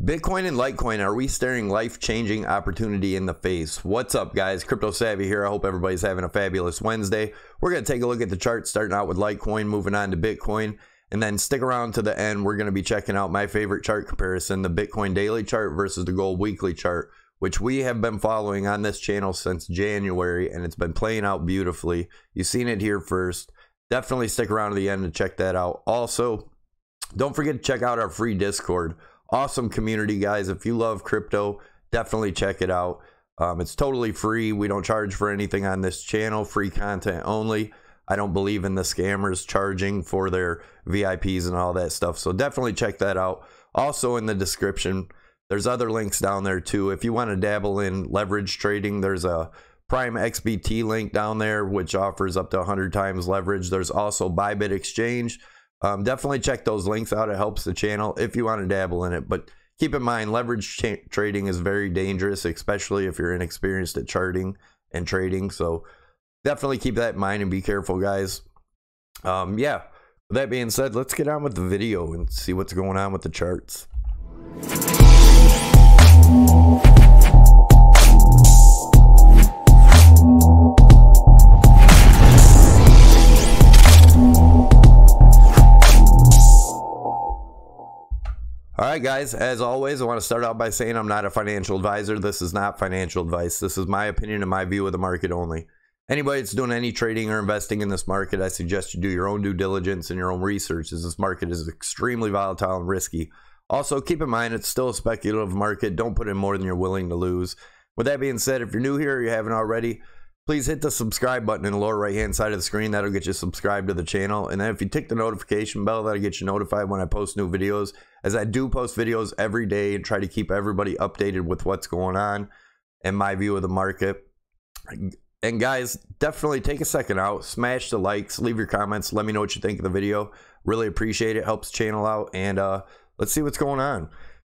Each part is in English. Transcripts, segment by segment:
Bitcoin and Litecoin, are we staring life-changing opportunity in the face? What's up, guys? Crypto Savvy here. I hope everybody's having a fabulous Wednesday. We're going to take a look at the chart, starting out with Litecoin, moving on to Bitcoin, and then stick around to the end. We're going to be checking out my favorite chart comparison, the Bitcoin daily chart versus the gold weekly chart, which we have been following on this channel since January, and it's been playing out beautifully. You've seen it here first. Definitely stick around to the end to check that out. Also, don't forget to check out our free Discord. Awesome community, guys. If you love crypto, definitely check it out. It's totally free. We don't charge for anything on this channel. Free content only. I don't believe in the scammers charging for their VIPs and all that stuff. So definitely check that out. Also in the description, there's other links down there too. If you want to dabble in leverage trading, there's a Prime XBT link down there, which offers up to 100 times leverage. There's also Bybit Exchange. Definitely check those links out. It helps the channel if you want to dabble in it. But keep in mind, leverage trading is very dangerous, especially if you're inexperienced at charting and trading. So definitely keep that in mind and be careful, guys. Yeah, with that being said, let's get on with the video and see what's going on with the charts. Alright guys, as always, I want to start out by saying I'm not a financial advisor. This is not financial advice. This is my opinion and my view of the market only. Anybody that's doing any trading or investing in this market, I suggest you do your own due diligence and your own research, as this market is extremely volatile and risky. Also, keep in mind, it's still a speculative market. Don't put in more than you're willing to lose. With that being said, if you're new here or you haven't already, please hit the subscribe button in the lower right hand side of the screen. That'll get you subscribed to the channel. And then if you tick the notification bell, that'll get you notified when I post new videos, as I do post videos every day and try to keep everybody updated with what's going on and my view of the market. And guys, definitely take a second out, smash the likes, leave your comments, let me know what you think of the video. Really appreciate it. Helps the channel out. And let's see what's going on.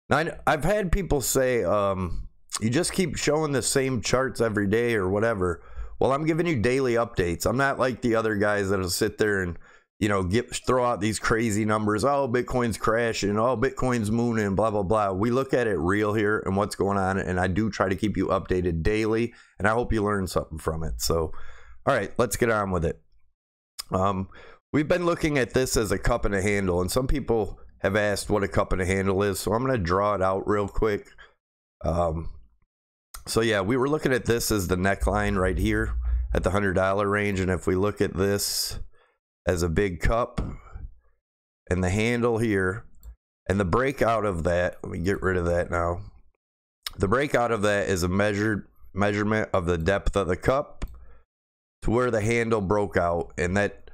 Now, I've had people say, you just keep showing the same charts every day or whatever. Well, I'm giving you daily updates. I'm not like the other guys that'll sit there and, you know, throw out these crazy numbers. Oh, Bitcoin's crashing. Oh, Bitcoin's mooning, blah, blah, blah. We look at it real here and what's going on. And I do try to keep you updated daily. And I hope you learn something from it. So, all right, let's get on with it. We've been looking at this as a cup and a handle. And some people have asked what a cup and a handle is. So I'm going to draw it out real quick. So yeah, we were looking at this as the neckline right here at the $100 range. And if we look at this as a big cup and the handle here and the breakout of that, let me get rid of that now. The breakout of that is a measurement of the depth of the cup to where the handle broke out. And that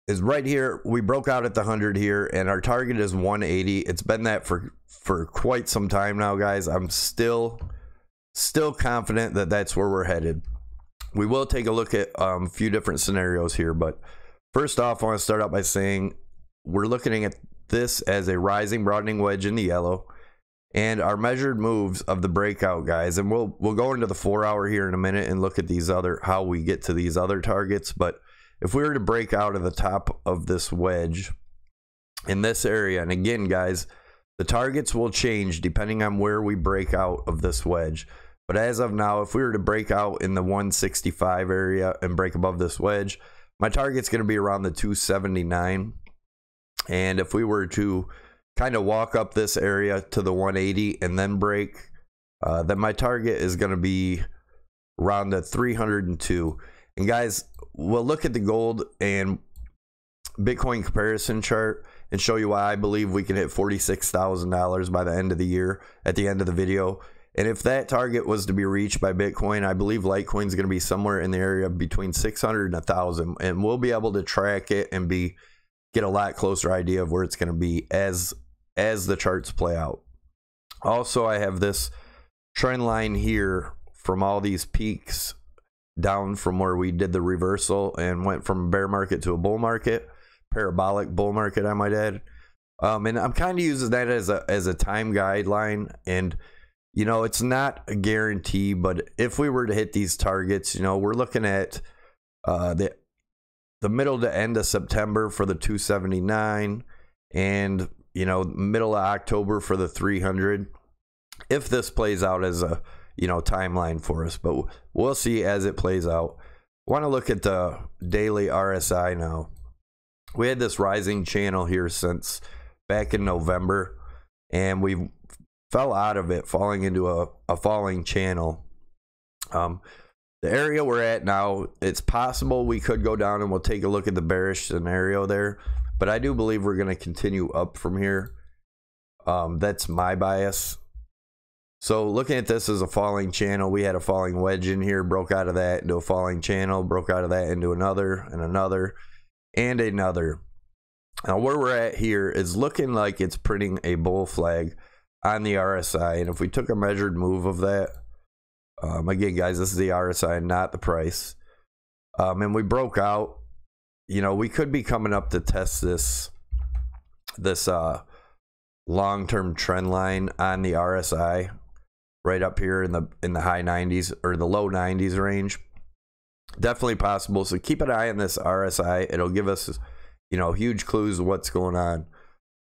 is right here. We broke out at the 100 here and our target is 180. It's been that for quite some time now, guys. I'm still confident that that's where we're headed. We will take a look at a few different scenarios here, but first off, I want to start out by saying we're looking at this as a rising broadening wedge in the yellow and our measured moves of the breakout, guys. And we'll go into the 4 hour here in a minute and look at these how we get to these other targets. But if we were to break out of the top of this wedge in this area, and again, guys, the targets will change depending on where we break out of this wedge. But as of now, if we were to break out in the 165 area and break above this wedge, my target's going to be around the 279. And if we were to kind of walk up this area to the 180 and then break, then my target is going to be around the 302. And guys, we'll look at the gold and Bitcoin comparison chart and show you why I believe we can hit $46,000 by the end of the year at the end of the video. And if that target was to be reached by Bitcoin, I believe Litecoin is going to be somewhere in the area between 600 and 1,000, and we'll be able to track it and get a lot closer idea of where it's going to be as the charts play out. Also, I have this trend line here from all these peaks down from where we did the reversal and went from a bear market to a bull market, parabolic bull market, I might add. And I'm kind of using that as a time guideline. And you know, it's not a guarantee, but if we were to hit these targets, you know, we're looking at the middle to end of September for the 279, and you know, middle of October for the 300 if this plays out as a, you know, timeline for us, but we'll see as it plays out. Want to look at the daily RSI now. We had this rising channel here since back in November, and we fell out of it, falling into a falling channel. The area we're at now, it's possible we could go down, and we'll take a look at the bearish scenario there, but I do believe we're going to continue up from here. That's my bias. So looking at this as a falling channel, we had a falling wedge in here, broke out of that into a falling channel, broke out of that into another and another and another. Now where we're at here is looking like it's printing a bull flag on the RSI, and if we took a measured move of that, again guys, this is the RSI, not the price, and we broke out, you know, we could be coming up to test this long-term trend line on the RSI right up here in the high 90s or the low 90s range. Definitely possible, so keep an eye on this RSI. It'll give us, you know, huge clues of what's going on.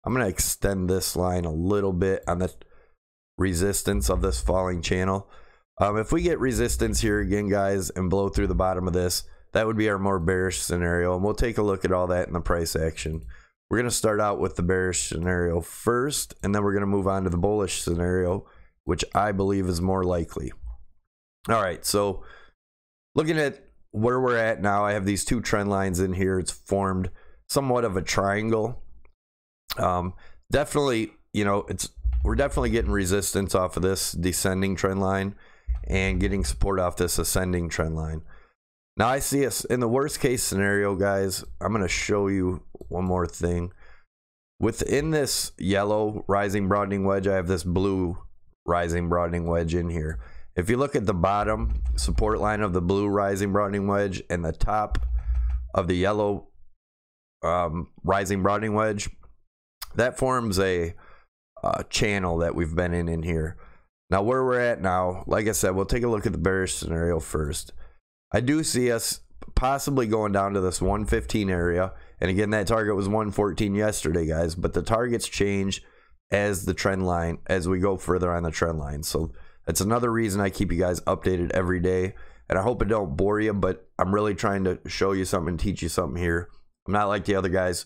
I'm going to extend this line a little bit on the resistance of this falling channel. If we get resistance here again guys and blow through the bottom of this, that would be our more bearish scenario, and we'll take a look at all that in the price action. We're going to start out with the bearish scenario first, and then we're going to move on to the bullish scenario, which I believe is more likely. All right, so looking at where we're at now, I have these two trend lines in here. It's formed somewhat of a triangle. Definitely, you know, we're definitely getting resistance off of this descending trend line and getting support off this ascending trend line. Now I see us in the worst case scenario, guys. I'm going to show you one more thing. Within this yellow rising broadening wedge, I have this blue rising broadening wedge in here. If you look at the bottom support line of the blue rising broadening wedge and the top of the yellow rising broadening wedge, that forms a channel that we've been in here. Now where we're at now, like I said, we'll take a look at the bearish scenario first. I do see us possibly going down to this 115 area, and again that target was 114 yesterday guys, but the targets change as the trend line, as we go further on the trend line. So that's another reason I keep you guys updated every day, and I hope it don't bore you, but I'm really trying to show you something, teach you something here. I'm not like the other guys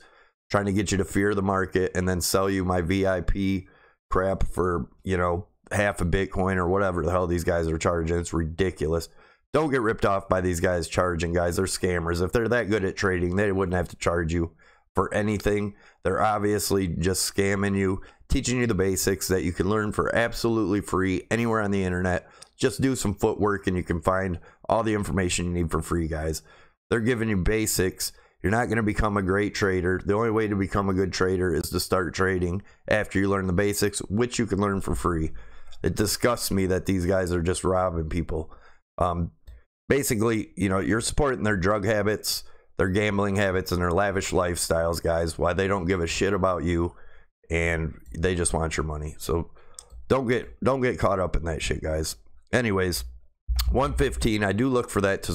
trying to get you to fear the market and then sell you my VIP crap for, you know, half a Bitcoin or whatever the hell these guys are charging. It's ridiculous. Don't get ripped off by these guys charging, guys. They're scammers. If they're that good at trading, they wouldn't have to charge you for anything. They're obviously just scamming you, teaching you the basics that you can learn for absolutely free anywhere on the internet. Just do some footwork and you can find all the information you need for free, guys. They're giving you basics. You're not going to become a great trader. The only way to become a good trader is to start trading after you learn the basics, which you can learn for free. It disgusts me that these guys are just robbing people. Basically, you know, you're supporting their drug habits, their gambling habits, and their lavish lifestyles, guys, why they don't give a shit about you, and they just want your money. So don't get caught up in that shit, guys. Anyways, 115, I do look for that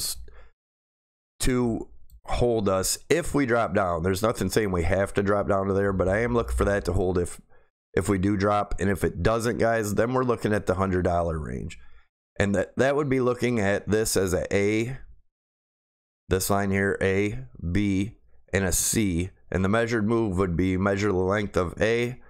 to hold us if we drop down. There's nothing saying we have to drop down to there, but I am looking for that to hold if we do drop. And if it doesn't, guys, then we're looking at the $100 range. And that would be looking at this as a, this line here, A, B, and a C. And the measured move would be measure the length of A,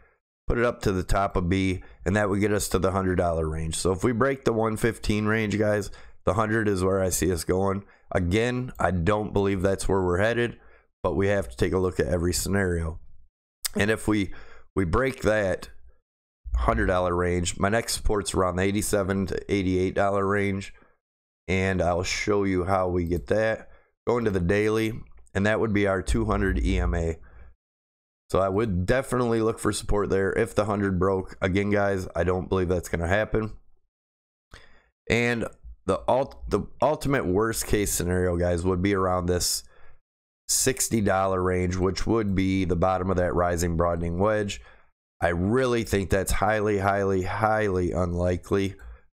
put it up to the top of B, and that would get us to the $100 range. So if we break the 115 range, guys, the 100 is where I see us going. Again, I don't believe that's where we're headed, but we have to take a look at every scenario. And if we break that $100 range, my next support's around the $87 to $88 range, and I'll show you how we get that. Go into the daily, and that would be our 200 EMA. So I would definitely look for support there if the 100 broke. Again, guys, I don't believe that's going to happen. And the ultimate worst case scenario, guys, would be around this $60 range, which would be the bottom of that rising broadening wedge. I really think that's highly, highly, highly unlikely.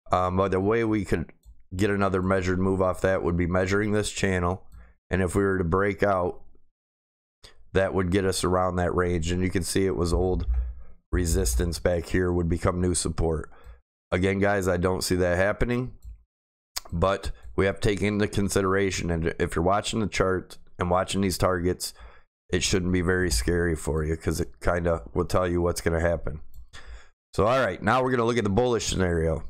But the way we could get another measured move off that would be measuring this channel. And if we were to break out, that would get us around that range. And you can see it was old resistance back here would become new support. Again, guys, I don't see that happening, but we have to take into consideration, and if you're watching the chart and watching these targets, it shouldn't be very scary for you, because it kind of will tell you what's going to happen. So, all right, now we're going to look at the bullish scenario.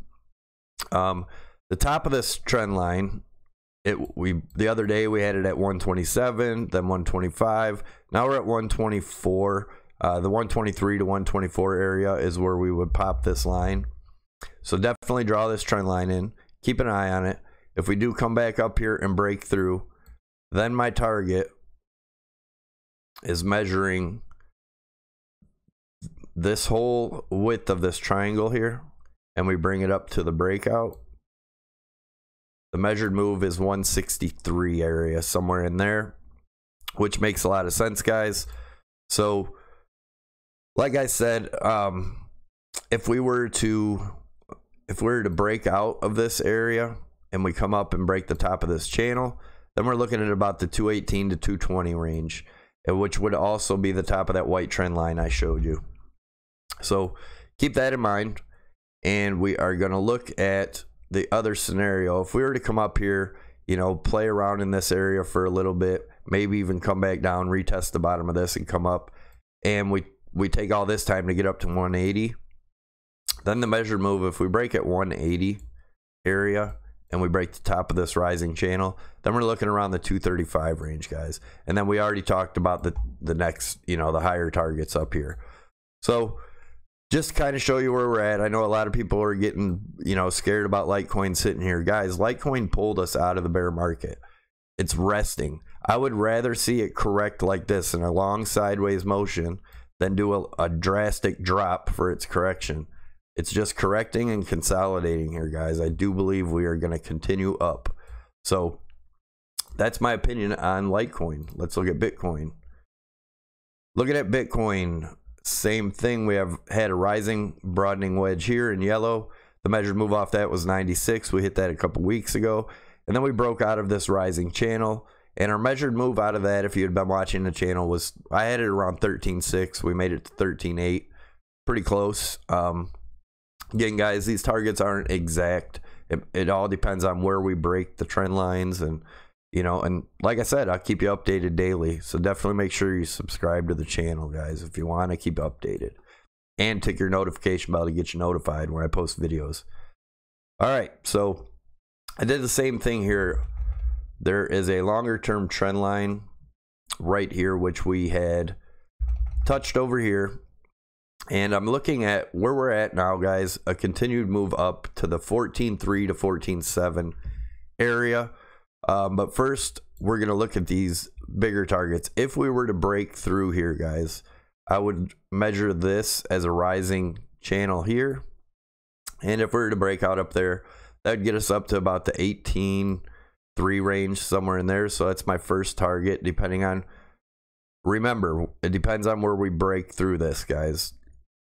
The top of this trend line, the other day we had it at 127, then 125. Now we're at 124. The 123 to 124 area is where we would pop this line. So definitely draw this trend line in. Keep an eye on it. If we do come back up here and break through, then my target is measuring this whole width of this triangle here, and we bring it up to the breakout. The measured move is 163 area, somewhere in there, which makes a lot of sense, guys. So like I said, if we were to break out of this area and we come up and break the top of this channel, then we're looking at about the 218 to 220 range, which would also be the top of that white trend line I showed you. So keep that in mind, and we are going to look at the other scenario. If we were to come up here, you know, play around in this area for a little bit, maybe even come back down, retest the bottom of this and come up, and we take all this time to get up to 180, then the measured move, if we break at 180 area and we break the top of this rising channel, then we're looking around the 235 range, guys. And then we already talked about the next, you know, the higher targets up here. So just to kind of show you where we're at. I know a lot of people are getting, you know, scared about Litecoin sitting here. Guys, Litecoin pulled us out of the bear market. It's resting. I would rather see it correct like this in a long sideways motion than do a drastic drop for its correction. It's just correcting and consolidating here, guys. I do believe we are going to continue up. So that's my opinion on Litecoin. Let's look at Bitcoin. Looking at Bitcoin, same thing. We have had a rising broadening wedge here in yellow. The measured move off that was 96. We hit that a couple weeks ago, and then we broke out of this rising channel, and our measured move out of that, if you had been watching the channel, was I had it around 13.6. We made it to 13.8, pretty close. Again, guys, these targets aren't exact. It all depends on where we break the trend lines, and you know, and like I said, I'll keep you updated daily. So definitely make sure you subscribe to the channel, guys, if you want to keep updated, and tick your notification bell to get you notified when I post videos. All right, so I did the same thing here. There is a longer term trend line right here, which we had touched over here. And I'm looking at where we're at now, guys, a continued move up to the 14.3 to 14.7 area. But first, we're going to look at these bigger targets. If we were to break through here, guys, I would measure this as a rising channel here. And if we were to break out up there, that would get us up to about the 18.3 range, somewhere in there. So that's my first target, depending on, remember, it depends on where we break through this, guys.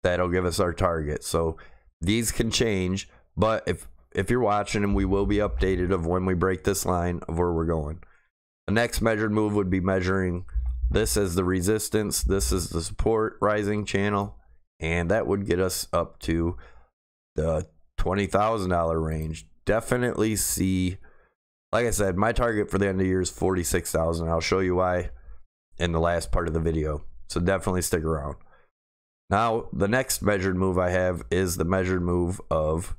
That'll give us our target. So these can change, but if you're watching, and we will be updated of when we break this line of where we're going. The next measured move would be measuring this as the resistance, this is the support rising channel, and that would get us up to the $20,000 range. Definitely see, like I said, my target for the end of the year is 46,000. I'll show you why in the last part of the video, so definitely stick around. Now the next measured move I have is the measured move of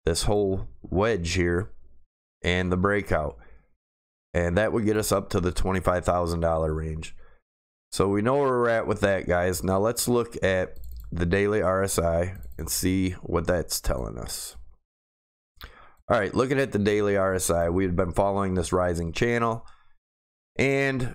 this whole wedge here and the breakout, and that would get us up to the $25,000 range. So we know where we're at with that, guys. Now let's look at the daily RSI and see what that's telling us. All right, looking at the daily RSI, we've been following this rising channel, and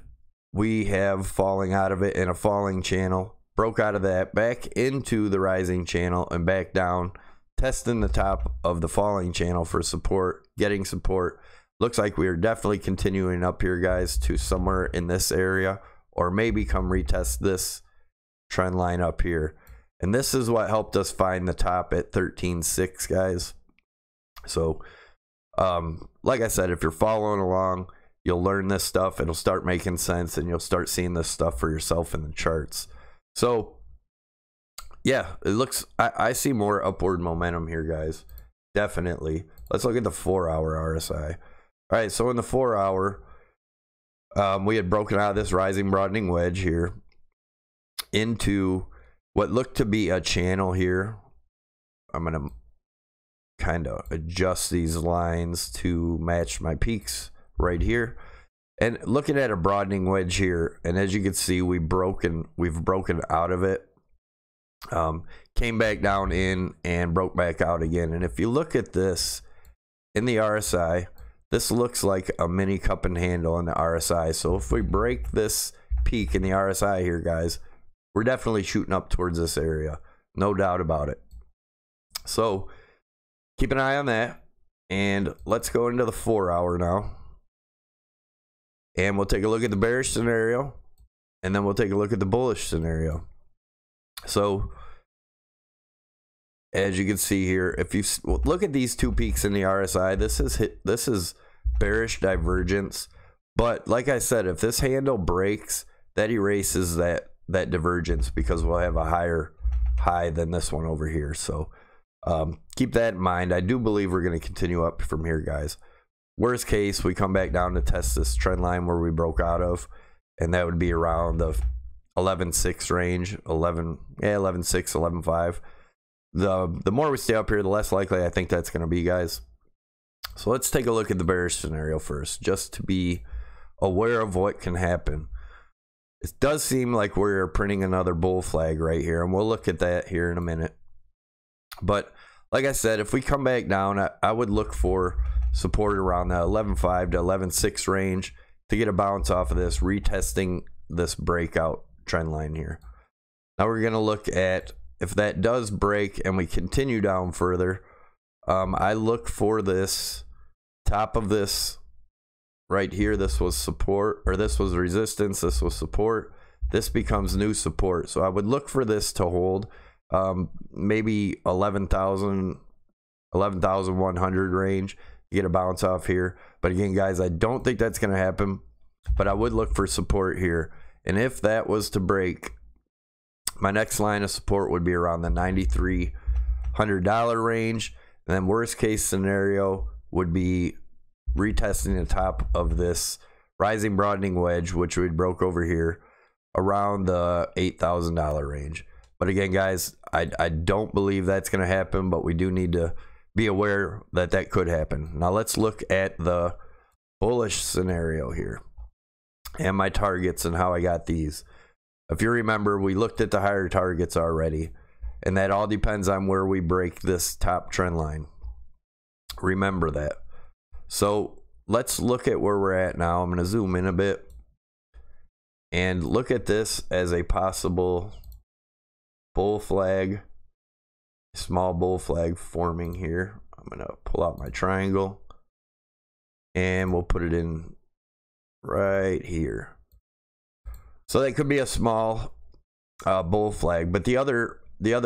we have falling out of it in a falling channel, broke out of that, back into the rising channel and back down, testing the top of the falling channel for support, getting support. Looks like we are definitely continuing up here, guys, to somewhere in this area, or maybe come retest this trend line up here. And this is what helped us find the top at 13.6, guys. So like I said, if you're following along, you'll learn this stuff. It'll start making sense, and you'll start seeing this stuff for yourself in the charts. So yeah, it looks, I see more upward momentum here, guys. Definitely. Let's look at the 4-hour RSI. All right, so in the 4-hour, we had broken out of this rising broadening wedge here into what looked to be a channel here. I'm going to kind of adjust these lines to match my peaks right here. And looking at a broadening wedge here, and as you can see, we've broken out of it. Came back down in and broke back out again. And if you look at this in the RSI, this looks like a mini cup and handle in the RSI. So if we break this peak in the RSI here, guys, we're definitely shooting up towards this area. No doubt about it. So keep an eye on that. And let's go into the 4-hour now. And we'll take a look at the bearish scenario. And then we'll take a look at the bullish scenario. So as you can see here, if you look at these two peaks in the RSI, this is bearish divergence. But like I said, if this handle breaks, that erases that divergence, because we'll have a higher high than this one over here. So keep that in mind. I do believe we're going to continue up from here, guys. Worst case, we come back down to test this trend line where we broke out of, and that would be around the 11.6 range, 11.6, 11.5. The more we stay up here, the less likely I think that's going to be, guys. So let's take a look at the bearish scenario first, just to be aware of what can happen. It does seem like we're printing another bull flag right here, and we'll look at that here in a minute. But like I said, if we come back down, I would look for support around the 11.5 to 11.6 range to get a bounce off of this, retesting this breakout trend line here. Now we're going to look at if that does break and we continue down further. I look for this top of this right here. This was support, or this was resistance. This was support. This becomes new support. So I would look for this to hold maybe 11,100 range. Get a bounce off here. But again, guys, I don't think that's going to happen, but I would look for support here. And if that was to break, my next line of support would be around the $9,300 range. And then worst case scenario would be retesting the top of this rising broadening wedge, which we broke over here around the $8,000 range. But again, guys, I don't believe that's going to happen, but we do need to be aware that that could happen. Now let's look at the bullish scenario here and my targets and how I got these. If you remember, we looked at the higher targets already, and that all depends on where we break this top trend line. Remember that. So let's look at where we're at now. I'm going to zoom in a bit and look at this as a possible bull flag. Small bull flag forming here. I'm going to pull out my triangle and we'll put it in right here. So that could be a small bull flag, but the other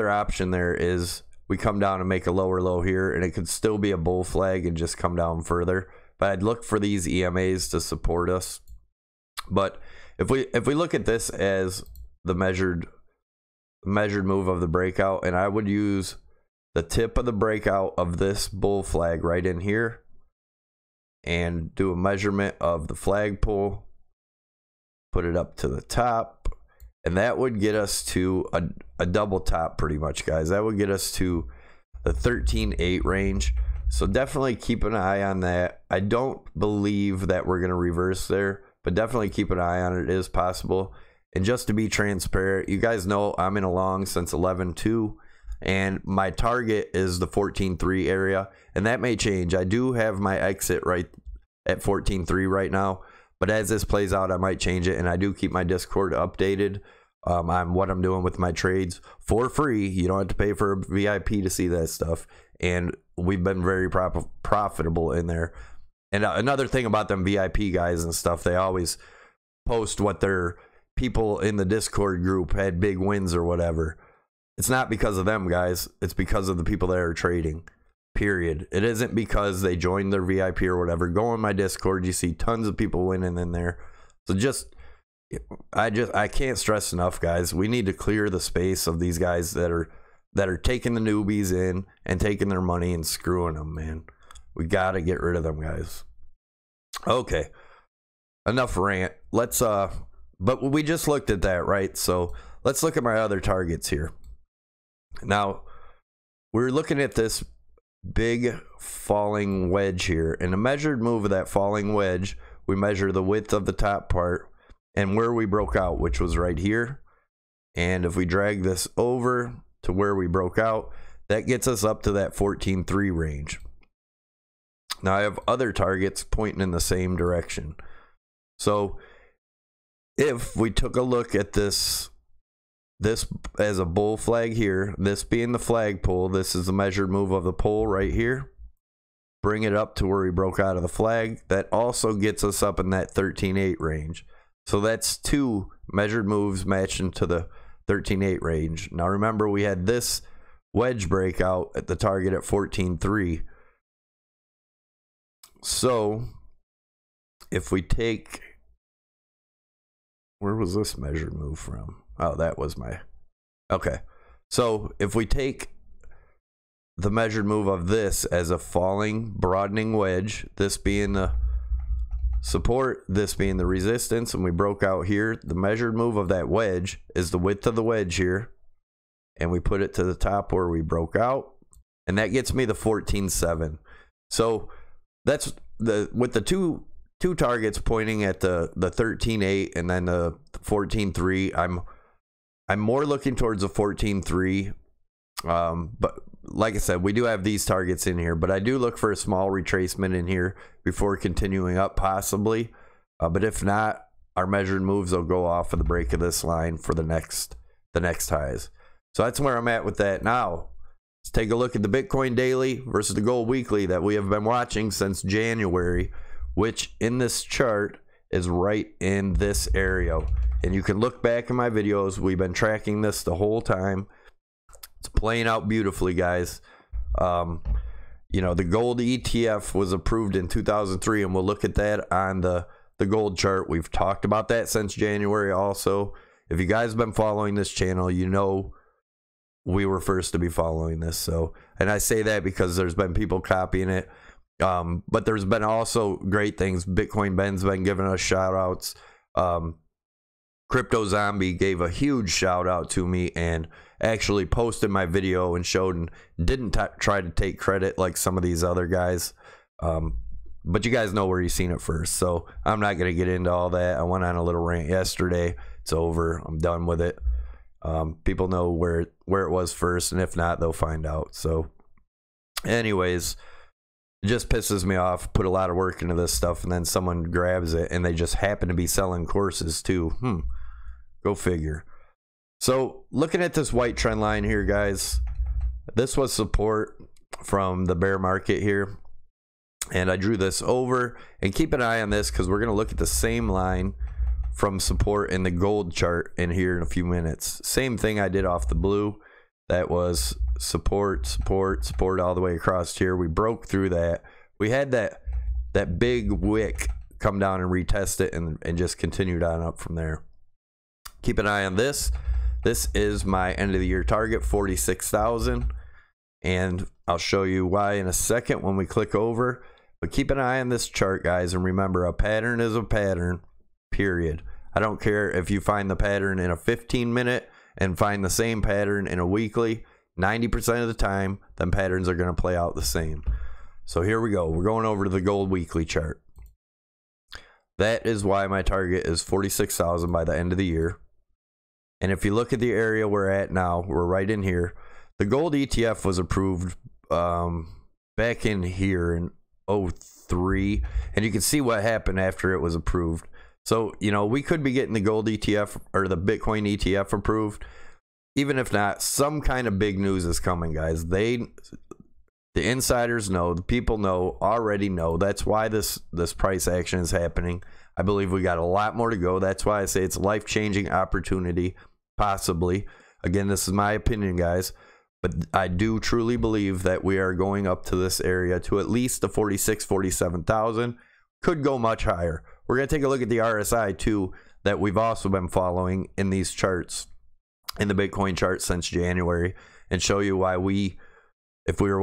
option there is we come down and make a lower low here, and it could still be a bull flag and just come down further. But I'd look for these EMAs to support us. But if we look at this as the measured move of the breakout, and I would use the tip of the breakout of this bull flag right in here and do a measurement of the flagpole, put it up to the top, and that would get us to a double top pretty much, guys. That would get us to the 13.8 range. So definitely keep an eye on that. I don't believe that we're going to reverse there, but definitely keep an eye on it. It is possible. And just to be transparent, you guys know I'm in a long since 11.2, and my target is the 14.3 area, and that may change. I do have my exit right at 14.3 right now, but as this plays out, I might change it, and I do keep my Discord updated on what I'm doing with my trades for free. You don't have to pay for a VIP to see that stuff, and we've been very profitable in there. And another thing about them VIP guys and stuff, they always post what their people in the Discord group had big wins or whatever. It's not because of them, guys. It's because of the people that are trading, period. It isn't because they joined their VIP or whatever. Go on my Discord. You see tons of people winning in there. So just I can't stress enough, guys. We need to clear the space of these guys that are taking the newbies in and taking their money and screwing them, man. We got to get rid of them, guys. Okay. Enough rant. Let's but we just looked at that, right? So let's look at my other targets here. Now, we're looking at this big falling wedge here. In a measured move of that falling wedge, we measure the width of the top part and where we broke out, which was right here. And if we drag this over to where we broke out, that gets us up to that 14.3 range. Now I have other targets pointing in the same direction. So if we took a look at this as a bull flag here, this being the flag pole, this is the measured move of the pole right here. Bring it up to where we broke out of the flag. That also gets us up in that 13.8 range. So that's 2 measured moves matching to the 13.8 range. Now remember, we had this wedge breakout at the target at 14.3. So if we take, where was this measured move from? Oh, that was my, okay. So if we take the measured move of this as a falling, broadening wedge, this being the support, this being the resistance, and we broke out here, the measured move of that wedge is the width of the wedge here, and we put it to the top where we broke out, and that gets me the 14.7. So that's with the two targets pointing at the 13.8 and then the 14.3. I'm more looking towards the 14.3. But like I said, we do have these targets in here, but I do look for a small retracement in here before continuing up possibly. But if not, our measured moves will go off of the break of this line for the next highs. So that's where I'm at with that. Now let's take a look at the Bitcoin daily versus the gold weekly that we have been watching since January, which in this chart is right in this area. And you can look back in my videos. We've been tracking this the whole time. It's playing out beautifully, guys. You know, the gold ETF was approved in 2003, and we'll look at that on the gold chart. We've talked about that since January also. If you guys have been following this channel, you know we were first to be following this. So, and I say that because there's been people copying it. But there's been also great things. Bitcoin Ben's been giving us shout outs. Crypto Zombie gave a huge shout out to me and actually posted my video and showed and didn't try to take credit like some of these other guys. But you guys know where you've seen it first, so I'm not going to get into all that. I went on a little rant yesterday. It's over. I'm done with it. People know where it was first, and if not, they'll find out. So anyways, it just pisses me off. Put a lot of work into this stuff, and then someone grabs it, and they just happen to be selling courses too. Go figure. So looking at this white trend line here, guys, this was support from the bear market here, and I drew this over. And keep an eye on this because we're going to look at the same line from support in the gold chart in here in a few minutes. Same thing I did off the blue. That was support, support, support all the way across here. We broke through that. We had that big wick come down and retest it and just continued on up from there. Keep an eye on this. This is my end of the year target, 46,000. And I'll show you why in a second when we click over. But keep an eye on this chart, guys. And remember, a pattern is a pattern, period. I don't care if you find the pattern in a 15-minute and find the same pattern in a weekly. 90% of the time, them patterns are going to play out the same. So here we go. We're going over to the gold weekly chart. That is why my target is 46,000 by the end of the year. And if you look at the area we're at now, we're right in here. The gold ETF was approved back in here in 03, and you can see what happened after it was approved. So, you know, we could be getting the gold ETF or the Bitcoin ETF approved. Even if not, some kind of big news is coming, guys. The insiders know, the people know, already know. That's why this price action is happening. I believe we got a lot more to go. That's why I say it's a life-changing opportunity, possibly. Again, this is my opinion, guys. But I do truly believe that we are going up to this area to at least the 46,000, 47,000. Could go much higher. We're going to take a look at the RSI, too. that we've also been following in these charts, in the Bitcoin chart since January, and show you why if you were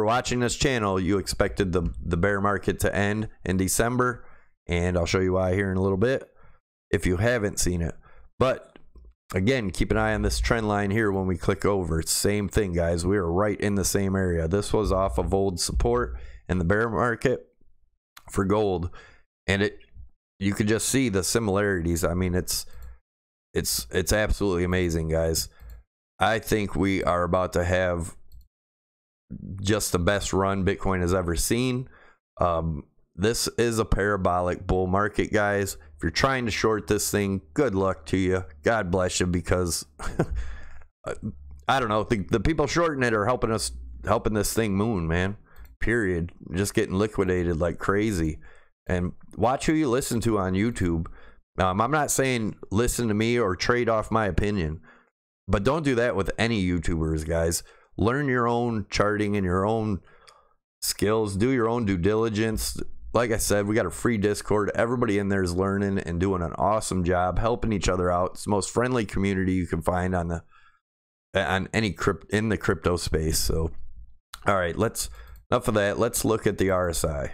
watching this channel, you expected the bear market to end in December, and I'll show you why here in a little bit if you haven't seen it. But again, keep an eye on this trend line here when we click over. It's the same thing, guys. We are right in the same area. This was off of old support in the bear market for gold, and you could just see the similarities. I mean, it's absolutely amazing, guys. I think we are about to have just the best run Bitcoin has ever seen. This is a parabolic bull market, guys. If you're trying to short this thing, good luck to you. God bless you, because I don't know, the people shorting it are helping this thing moon, man. Period. Just getting liquidated like crazy. And watch who you listen to on YouTube. I'm not saying listen to me or trade off my opinion, but don't do that with any YouTubers, guys. Learn your own charting and your own skills. Do your own due diligence. Like I said, we got a free Discord. Everybody in there is learning and doing an awesome job, helping each other out. It's the most friendly community you can find in the crypto space. So, all right, enough of that. Let's look at the RSI.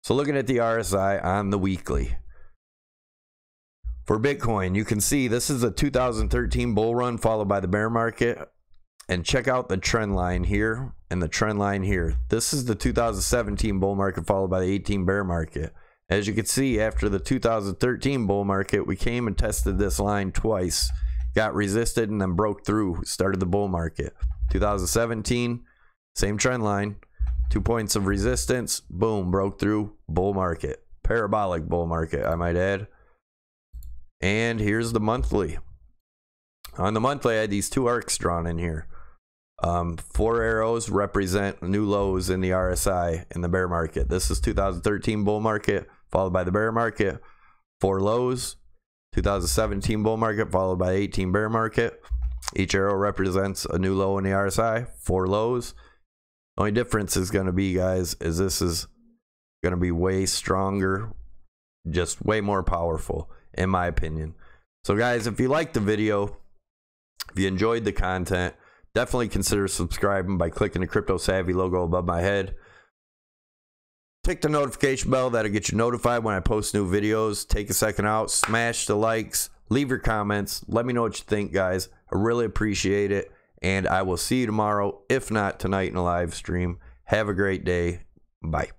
So, looking at the RSI on the weekly for Bitcoin, you can see this is a 2013 bull run followed by the bear market. And check out the trend line here and the trend line here. This is the 2017 bull market followed by the 18 bear market. As you can see, after the 2013 bull market, we came and tested this line twice, got resisted, and then broke through, started the bull market. 2017, same trend line, 2 points of resistance, boom, broke through, bull market. Parabolic bull market, I might add. And here's the monthly. On the monthly, I had these two arcs drawn in here. 4 arrows represent new lows in the RSI in the bear market. This is 2013 bull market followed by the bear market. 4 lows, 2017 bull market followed by 18 bear market. Each arrow represents a new low in the RSI. 4 lows. The only difference is going to be, guys, is this is going to be way stronger, just way more powerful, in my opinion. So, guys, if you liked the video, if you enjoyed the content, definitely consider subscribing by clicking the Crypto Savvy logo above my head. Click the notification bell. That'll get you notified when I post new videos. Take a second out, smash the likes, leave your comments. Let me know what you think, guys. I really appreciate it. And I will see you tomorrow, if not tonight in a live stream. Have a great day. Bye.